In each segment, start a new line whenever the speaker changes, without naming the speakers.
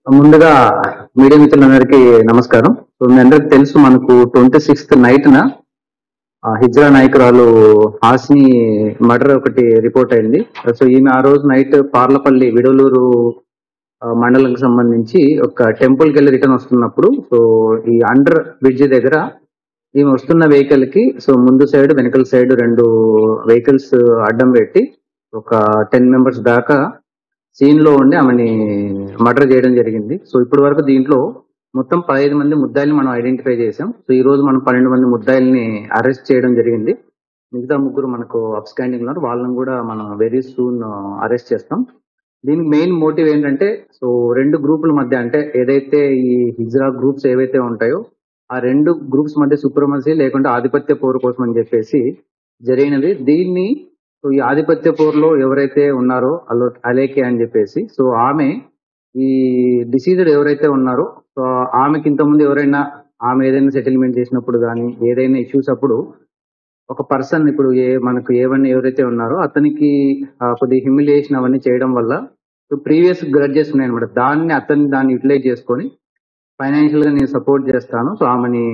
ముందుగా మీడియా మిత్రులందరికీ నమస్కారం. సో మీ అందరికి తెలుసు, మనకు 26th నైట్న హిజ్రా నాయకురాలు హాస్ని మర్డర్ ఒకటి రిపోర్ట్ అయింది. సో ఈమె ఆ రోజు నైట్ పార్లపల్లి విడలూరు మండలంకి సంబంధించి ఒక టెంపుల్కి వెళ్ళి రిటర్న్ వస్తున్నప్పుడు, సో ఈ అండర్ బ్రిడ్జ్ దగ్గర ఈమె వస్తున్న వెహికల్ కి సో ముందు సైడ్ వెనకల సైడ్ 2 వెహికల్స్ అడ్డం పెట్టి ఒక 10 మెంబర్స్ దాకా సీన్ లో ఉండి ఆమెని మర్డర్ చేయడం జరిగింది. సో ఇప్పటి వరకు దీంట్లో మొత్తం 15 మంది ముద్దాయిల్ని మనం ఐడెంటిఫై చేసాం. సో ఈ రోజు మనం 12 మంది ముద్దాయిల్ని అరెస్ట్ చేయడం జరిగింది. మిగతా 3 మనకు అప్స్టాండింగ్ ఉన్నారు, వాళ్ళని కూడా మనం వెరీ సూన్ అరెస్ట్ చేస్తాం. దీనికి మెయిన్ మోటివ్ ఏంటంటే, సో 2 గ్రూపుల మధ్య, అంటే ఏదైతే ఈ హిజ్రా గ్రూప్స్ ఏవైతే ఉంటాయో ఆ 2 గ్రూప్స్ మధ్య సుప్రమసీ లేకుంటే ఆధిపత్య పోరు కోసం అని చెప్పేసి జరిగినది. దీన్ని సో ఈ ఆధిపత్య పోరులో ఎవరైతే ఉన్నారో అలేకే అని చెప్పేసి, సో ఆమె ఈ డిసీజర్ ఎవరైతే ఉన్నారో, సో ఆమెకి ఇంతకుముందు ఎవరైనా ఆమె ఏదైనా సెటిల్మెంట్ చేసినప్పుడు కానీ ఏదైనా ఇష్యూస్ అప్పుడు ఒక పర్సన్ ఇప్పుడు మనకు ఏవన్నీ ఎవరైతే ఉన్నారో అతనికి కొద్దిగా హ్యూమిలియేషన్ అవన్నీ చేయడం వల్ల సో ప్రీవియస్ గ్రడ్జెస్ ఉన్నాయన్నమాట. దాన్ని యూటిలైజ్ చేసుకొని ఫైనాన్షియల్ గా నేను సపోర్ట్ చేస్తాను, సో ఆమెని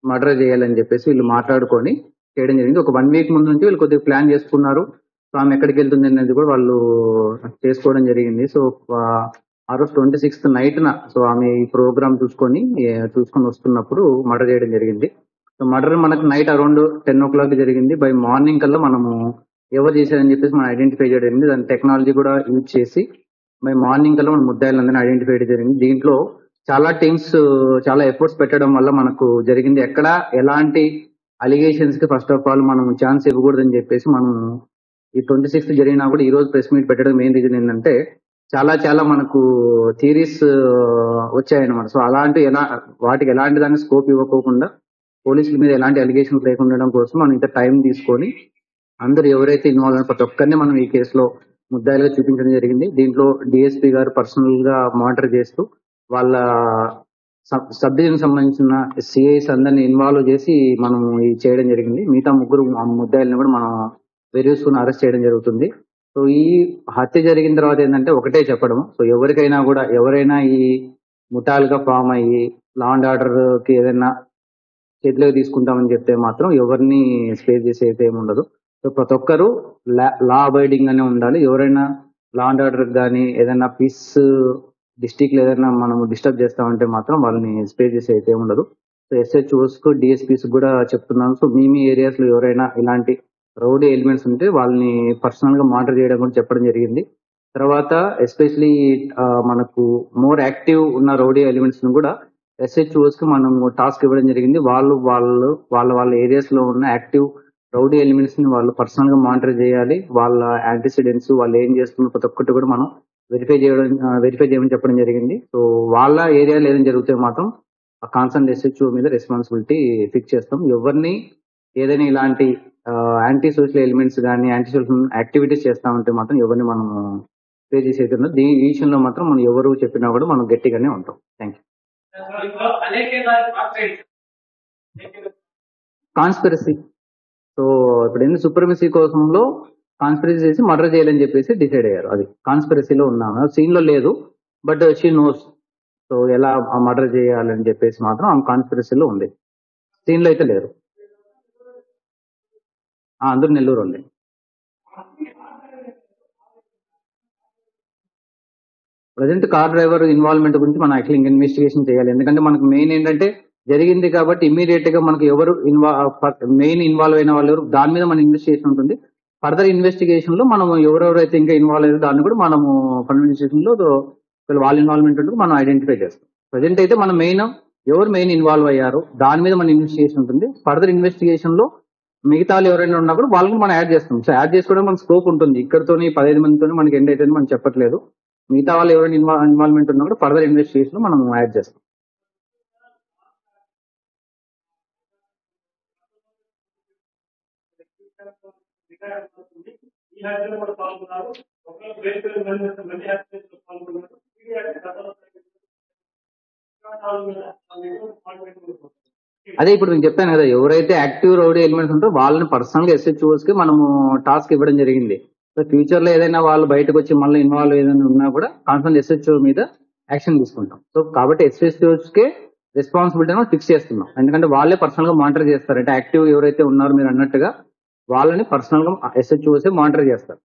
మర్డర్ చేయాలని చెప్పేసి వీళ్ళు మాట్లాడుకొని చేయడం జరిగింది. ఒక 1 వీక్ ముందు నుంచి వీళ్ళు కొద్దిగా ప్లాన్ చేసుకున్నారు. సో ఆమె ఎక్కడికి వెళ్తుంది అనేది కూడా వాళ్ళు చేసుకోవడం జరిగింది. సో ఆ రోజు 26th నైట్న సో ఆమె ఈ ప్రోగ్రామ్ చూసుకొని వస్తున్నప్పుడు మర్డర్ చేయడం జరిగింది. సో మర్డర్ మనకు నైట్ అరౌండ్ 10 o'clock జరిగింది. బై మార్నింగ్ కల్లా మనము ఎవరు చేశారని చెప్పేసి మనం ఐడెంటిఫై చేయడం జరిగింది. దాని టెక్నాలజీ కూడా యూజ్ చేసి బై మార్నింగ్ కల్లా మనం ముద్దాయిలందరినీ ఐడెంటిఫై చేయడం జరిగింది. దీంట్లో చాలా టీమ్స్ చాలా ఎఫర్ట్స్ పెట్టడం వల్ల మనకు జరిగింది. ఎక్కడ ఎలాంటి అలిగేషన్స్ కి ఫస్ట్ ఆఫ్ ఆల్ మనం ఛాన్స్ ఇవ్వకూడదని చెప్పేసి మనం ఈ 26th జరిగినా కూడా ఈ రోజు ప్రెస్ మీట్ పెట్టడం మెయిన్ రీజన్ ఏంటంటే, చాలా మనకు థియరీస్ వచ్చాయన్నమాట. సో వాటికి ఎలాంటి దాన్ని స్కోప్ ఇవ్వకోకుండా పోలీసుల మీద ఎలాంటి అలిగేషన్స్ లేకుండా ఉండడం కోసం మనం ఇంత టైం తీసుకొని అందరూ ఎవరైతే ఇన్వాల్వ్ అయిన ప్రతి ఒక్కరిని మనం ఈ కేసులో ముద్దాయిలుగా చూపించడం జరిగింది. దీంట్లో డిఎస్పీ గారు పర్సనల్ గా మానిటర్ చేస్తూ వాళ్ళ సబ్ డివిజన్ సంబంధించిన సిఐస్ అందరినీ ఇన్వాల్వ్ చేసి మనం ఇది చేయడం జరిగింది. మిగతా 3 ముద్దాయిల్ని కూడా మనం వెరీ సూన్ అరెస్ట్ చేయడం జరుగుతుంది. సో ఈ హత్య జరిగిన తర్వాత ఏంటంటే ఒకటే చెప్పడం, సో ఎవరైనా ఈ ముఠాలుగా ఫామ్ అయ్యి లా అండ్ ఆర్డర్ కి ఏదైనా చేతిలోకి తీసుకుంటామని చెప్తే మాత్రం ఎవరిని స్పేస్ చేసే అయితే ఏమి ఉండదు. సో ప్రతి ఒక్కరు లా అబైడింగ్ అనే ఉండాలి. ఎవరైనా లా అండ్ ఆర్డర్ కానీ ఏదైనా పీస్ డిస్టిక్ లో ఏదైనా మనం డిస్టర్బ్ చేస్తామంటే మాత్రం వాళ్ళని స్పేస్ చేసే అయితే ఉండదు. సో ఎస్హెచ్ఓస్ కు డిఎస్పీస్ కూడా చెప్తున్నాను. సో మీ ఏరియాస్ లో ఎవరైనా ఇలాంటి రౌడీ ఎలిమెంట్స్ ఉంటే వాళ్ళని పర్సనల్ గా మానిటర్ చేయడం కూడా చెప్పడం జరిగింది. తర్వాత ఎస్పెషలీ మనకు మోర్ యాక్టివ్ ఉన్న రౌడీ ఎలిమెంట్స్ ను కూడా ఎస్హెచ్ఓస్ కి మనం టాస్క్ ఇవ్వడం జరిగింది. వాళ్ళ ఏరియాస్ లో ఉన్న యాక్టివ్ రౌడీ ఎలిమెంట్స్ ని వాళ్ళు పర్సనల్ గా మానిటర్ చేయాలి. వాళ్ళ యాంటిసిడెంట్స్ వాళ్ళు ఏం చేస్తున్నారు ప్రతి ఒక్కటి కూడా మనం వెరిఫై చేయమని చెప్పడం జరిగింది. సో వాళ్ళ ఏరియాలో ఏదైనా జరిగితే మాత్రం ఆ కాన్సర్న్ ఎస్హెచ్ఓ మీద రెస్పాన్సిబిలిటీ ఫిక్స్ చేస్తాం. ఎవరిని ఏదైనా ఇలాంటి యాంటీ సోషల్ ఎలిమెంట్స్ కానీ యాంటీ సోషల్ యాక్టివిటీస్ చేస్తా ఉంటే మాత్రం ఎవరిని మనం పే చేసి అయితే ఉన్నది. ఈ విషయంలో మాత్రం మనం ఎవరు చెప్పినా కూడా మనం గట్టిగానే ఉంటాం. Thank you. కాన్స్పిరసీ, సో ఇప్పుడు ఏంటి సుప్రమసీ కోసంలో కాన్స్పిరసీ చేసి మర్డర్ చేయాలని చెప్పేసి డిసైడ్ అయ్యారు. అది కాన్స్పిరసీలో ఉన్నాము, సీన్ లో లేదు, బట్ షీ నోస్ సో ఎలా మర్డర్ చేయాలని చెప్పేసి మాత్రం ఆమె కాన్స్పిరసీలో ఉంది. సీన్ లో అయితే లేరు. అందరూ నెల్లూరు ఉంది. ప్రజెంట్ కార్ డ్రైవర్ ఇన్వాల్వ్మెంట్ గురించి మనం యాక్చువల్లీ ఇన్వెస్టిగేషన్ చేయాలి. ఎందుకంటే మనకు మెయిన్ ఏంటంటే జరిగింది కాబట్టి ఇమీడియట్ గా మనకు ఎవరు మెయిన్ ఇన్వాల్వ్ అయిన వాళ్ళు ఎవరు దాని మీద మన ఇన్వెస్టిగేషన్ ఉంటుంది. ఫర్దర్ ఇన్వెస్టిగేషన్ లో మనం ఎవరెవరైతే ఇంకా ఇన్వాల్వ్ అయ్యారో దాన్ని కూడా మనము ఇన్వెస్టిగేషన్ లో వాళ్ళ ఇన్వాల్వ్మెంట్ ఉంటుంది మనం ఐడెంటిఫై చేస్తాం. ప్రజెంట్ అయితే మనం మెయిన్ ఎవరు మెయిన్ ఇన్వాల్వ్ అయ్యారు దాని మీద మన ఇన్వెస్టిగేషన్ ఉంటుంది. ఫర్దర్ ఇన్వెస్టిగేషన్ లో మిగతా వాళ్ళు ఎవరైనా ఉన్నప్పుడు వాళ్ళని మనం యాడ్ చేస్తాం. సో యాడ్ చేసుకోవడం మన స్కోప్ ఉంటుంది. ఇక్కడతోని 15 మందితో మనకి ఎండ్ అయితే మనం చెప్పట్లేదు. మిగతా వాళ్ళు ఎవరైనా ఇన్వాల్వ్మెంట్ ఉన్నప్పుడు ఫర్దర్ ఇన్వెస్టిగేషన్ లో మనం యాడ్ చేస్తాం. అదే ఇప్పుడు నేను చెప్పాను కదా, ఎవరైతే యాక్టివ్ రౌడీ ఎలిమెంట్స్ ఉంటారో వాళ్ళని పర్సనల్ గా ఎస్హెచ్ఓస్ కి మనము టాస్క్ ఇవ్వడం జరిగింది. సో ఫ్యూచర్ లో ఏదైనా వాళ్ళు బయటకు వచ్చి మళ్ళీ ఇన్వాల్వ్ ఏదైనా ఉన్నా కూడా కాన్సర్న్ ఎస్హెచ్ఓ మీద యాక్షన్ తీసుకుంటాం. సో కాబట్టి ఎస్హెచ్ఓస్ కే రెస్పాన్సిబిలిటీ ఫిక్స్ చేస్తున్నాం. ఎందుకంటే వాళ్ళే పర్సనల్ గా మానిటర్ చేస్తారు. అంటే యాక్టివ్ ఎవరైతే ఉన్నారో మీరు అన్నట్టుగా వాళ్ళని పర్సనల్ గా ఎస్హెచ్ఓస్ మానిటర్ చేస్తారు.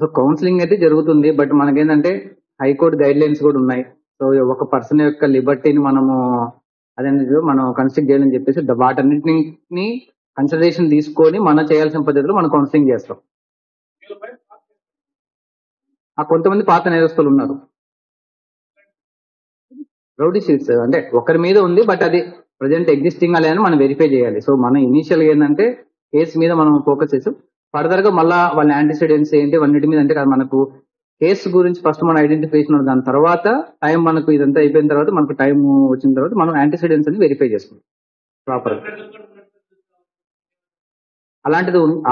సో కౌన్సిలింగ్ అయితే జరుగుతుంది. బట్ మనకేంటంటే హైకోర్టు గైడ్ లైన్స్ కూడా ఉన్నాయి. సో ఒక పర్సన్ యొక్క లిబర్టీని మనము అదేంటి మనం కన్స్ట్రక్ట్ చేయాలని చెప్పేసి వాటన్నిటిని కన్సిడరేషన్ తీసుకొని మనం చేయాల్సిన పద్ధతిలో మనం కౌన్సిలింగ్ చేస్తాం. కొంతమంది పాత నేరస్తులు ఉన్నారు. రౌడీ షీట్స్ అంటే ఒకరి మీద ఉంది, బట్ అది ప్రజెంట్ ఎగ్జిస్టింగ్ అని మనం వెరిఫై చేయాలి. సో మనం ఇనీషియల్ ఏంటంటే కేసు మీద మనం ఫోకస్ చేసాం. ఫర్దర్ గా మళ్ళా వాళ్ళ యాంటీసిడెంట్స్ ఏంటి అన్నిటి మీద అంటే మనకు కేసు గురించి ఫస్ట్ మనం ఐడెంటిఫికేషన్ దాని తర్వాత టైం మనకు ఇదంతా అయిపోయిన తర్వాత మనకు టైం వచ్చిన తర్వాత మనం యాంటీసిడెంట్స్ అని వెరిఫై చేసుకుంటాం ప్రాపర్.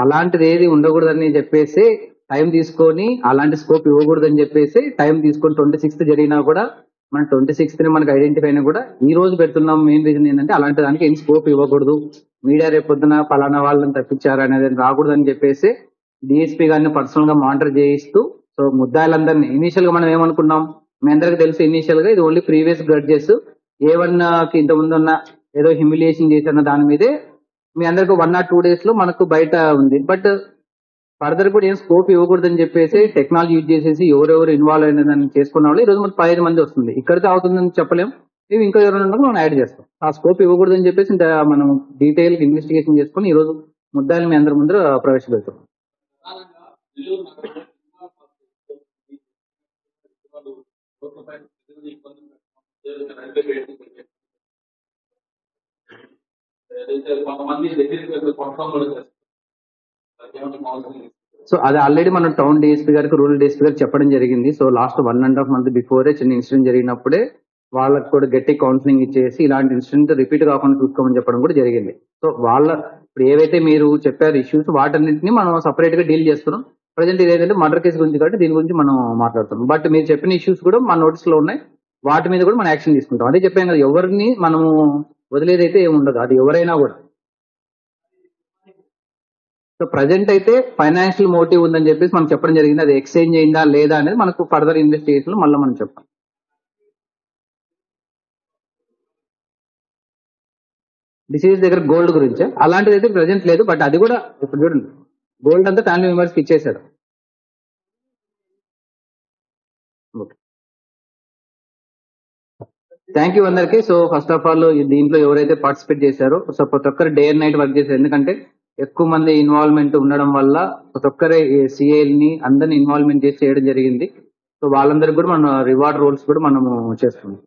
అలాంటిది ఏది ఉండకూడదని చెప్పేసి టైం తీసుకొని, అలాంటి స్కోప్ ఇవ్వకూడదని చెప్పేసి టైం తీసుకొని 26th జరిగినా కూడా మన 26th మనకు ఐడెంటిఫై అయినా కూడా ఈ రోజు పెడుతున్నాం. మెయిన్ రీజన్ ఏంటంటే అలాంటి దానికి ఏం స్కోప్ ఇవ్వకూడదు. మీడియా రేపొద్దున పలానా వాళ్ళని తప్పించారు అనేది రాకూడదు అని చెప్పేసి డిఎస్పీ గారిని పర్సనల్ గా మానిటర్ చేయిస్తూ, సో ముద్దాయిలందరినీ ఇనీషియల్ గా మనం ఏమనుకున్నాం, మీ అందరికి తెలుసు ఇనీషియల్ గా ఇది ఓన్లీ ప్రీవియస్ గ్రడ్జెస్ A1 కి ఇంత ముందు ఉన్న ఏదో హ్యూమిలియేషన్ చేసిన దాని మీదే మీ అందరికి 1 or 2 days లో మనకు బయట ఉంది. బట్ ఫర్దర్ కూడా ఏం స్కోప్ ఇవ్వకూడదని చెప్పేసి టెక్నాలజీ యూజ్ చేసేసి ఎవరెవరు ఇన్వాల్వ్ అయినదని చేసుకున్న వాళ్ళు ఈ రోజు మనకు 15 మంది వస్తుంది. ఇక్కడితో అవుతుందని చెప్పలేం. ఇవి ఇంకా ఎవరైనా ఉన్నా మనం యాడ్ చేస్తాం. ఆ స్కోప్ ఇవ్వకూడదని చెప్పేసి మనం డీటెయిల్ ఇన్వెస్టిగేషన్ చేసుకుని ఈ రోజు ముద్దాయిలు మీ అందరి ముందు ప్రవేశపెడతాం. సో అది ఆల్రెడీ మనం టౌన్ డిఎస్పీ గారికి, రూరల్ డిఎస్పీ గారికి చెప్పడం జరిగింది. సో లాస్ట్ 1.5 month బిఫోరే చిన్న ఇన్సిడెంట్ జరిగినప్పుడే వాళ్ళకి కూడా గట్టి కౌన్సిలింగ్ ఇచ్చేసి ఇలాంటి ఇన్సిడెంట్ రిపీట్ కాకుండా చూసుకోమని చెప్పడం కూడా జరిగింది. సో ఇప్పుడు ఏవైతే మీరు చెప్పారు ఇష్యూస్ వాటన్నింటినీ మనం సపరేట్ గా డీల్ చేస్తున్నాం. ప్రజెంట్ ఇది ఏంటంటే మర్డర్ కేసు గురించి కాబట్టి దీని గురించి మనం మాట్లాడుతున్నాం. బట్ మీరు చెప్పిన ఇష్యూస్ కూడా మన నోటీస్ లో ఉన్నాయి. వాటి మీద కూడా మనం యాక్షన్ తీసుకుంటాం. అదే చెప్పాం కదా, ఎవరిని మనము వదిలేదైతే ఏమి ఉండదు, అది ఎవరైనా కూడా. సో ప్రజెంట్ అయితే ఫైనాన్షియల్ మోటివ్ ఉందని చెప్పేసి మనం చెప్పడం జరిగింది. అది ఎక్స్చేంజ్ అయిందా లేదా అనేది మనకు ఫర్దర్ ఇన్వెస్టిగేషన్ మళ్ళీ మనం చెప్తాం. డిసీజ్ దగ్గర గోల్డ్ గురించి అలాంటిది అయితే ప్రజెంట్ లేదు. బట్ అది కూడా ఇప్పుడు చూడండి, గోల్డ్ అంతా ఫ్యామిలీ మెంబర్స్ కి ఇచ్చేసాడు. థ్యాంక్ యూ అందరికి. సో ఫస్ట్ ఆఫ్ ఆల్ దీంట్లో ఎవరైతే పార్టిసిపేట్ చేశారో సో ప్రతి ఒక్కరు డే అండ్ నైట్ వర్క్ చేశారు. ఎందుకంటే ఎక్కువ మంది ఇన్వాల్వ్మెంట్ ఉండడం వల్ల ప్రతి ఒక్కరే సిఐల్ ని అందరిని ఇన్వాల్వ్మెంట్ చేసి చేయడం జరిగింది. సో వాళ్ళందరికీ కూడా మనం రివార్డ్ రోల్స్ కూడా మనము చేస్తున్నాం.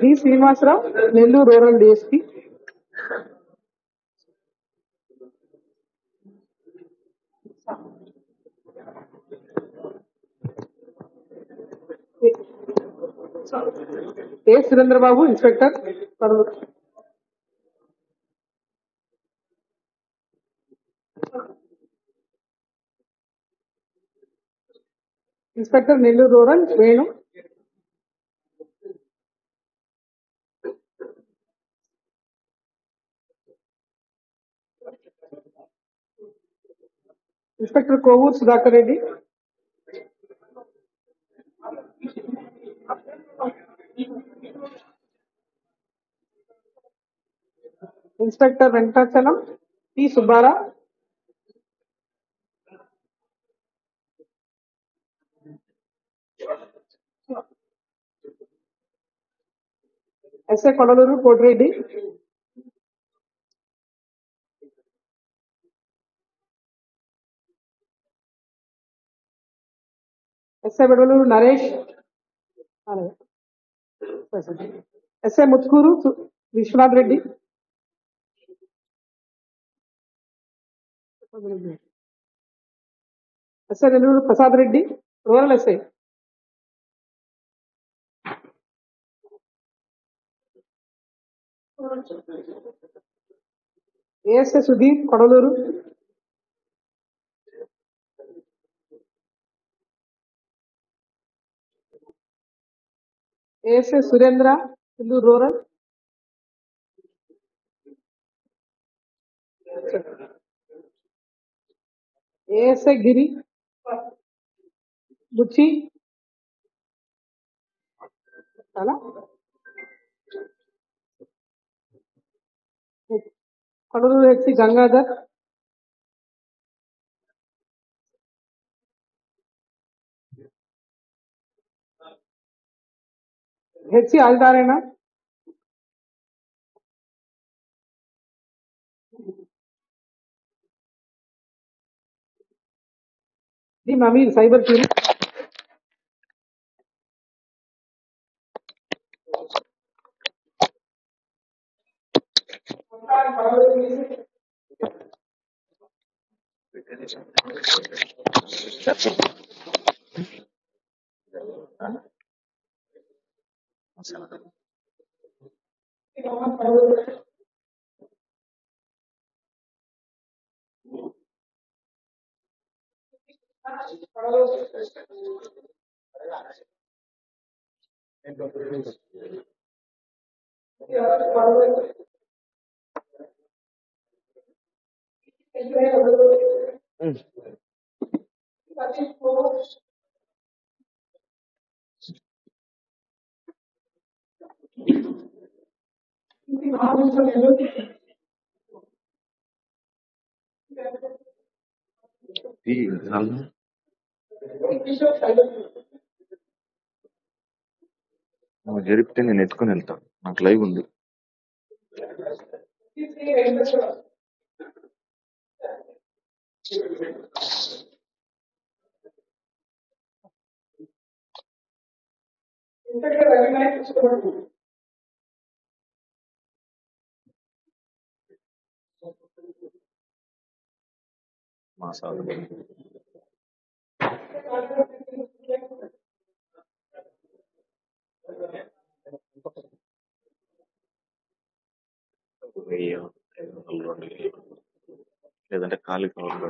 D Srinivasarao, Nellore rural DSP. A Surendrababu, inspector Parvuru. Inspector Nellore rural Venu. Inspector Kovur Sudhakar Reddy, inspector Venkatachalam P Subbarao, SI Kodalur Kotireddy, SI Bedavaluru Naresh, SI Muthukur Viswanath Reddy, SI Nellore Prasad Reddy rural SI, ASI Sudheer Kodalur, ASI Surendra Nellore rural, ASI Giri Buchi చాలా Kodalur HC Gangadhar, HC Adinarayana, D Naveen cyber క్యూరీ,
నువ్వు జరిపితే నేను ఎత్తుకొని వెళ్తాను, నాకు లైవ్ ఉంది. మా సాగు లేదంటే ఖాళీ కవర్లో